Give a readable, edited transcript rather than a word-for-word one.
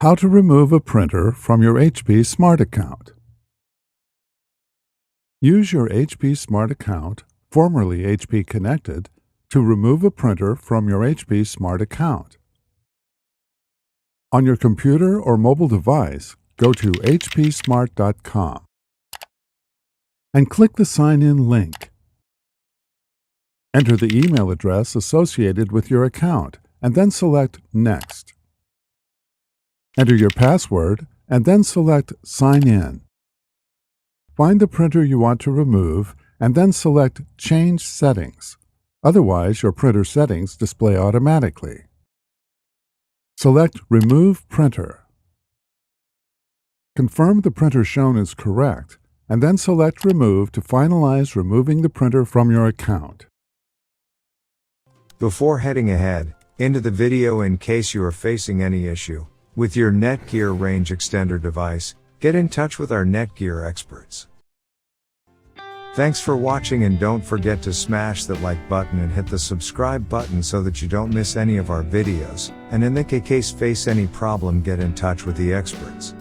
How to remove a printer from your HP Smart account. Use your HP Smart account, formerly HP Connected, to remove a printer from your HP Smart account. On your computer or mobile device, go to hpsmart.com and click the Sign In link. Enter the email address associated with your account and then select Next. Enter your password and then select Sign In. Find the printer you want to remove and then select Change Settings. Otherwise, your printer settings display automatically. Select Remove Printer. Confirm the printer shown is correct and then select Remove to finalize removing the printer from your account. Before heading ahead into the video, in case you are facing any issue with your Netgear range extender device, get in touch with our Netgear experts. Thanks for watching, and don't forget to smash that like button and hit the subscribe button so that you don't miss any of our videos, and in the case face any problem, get in touch with the experts.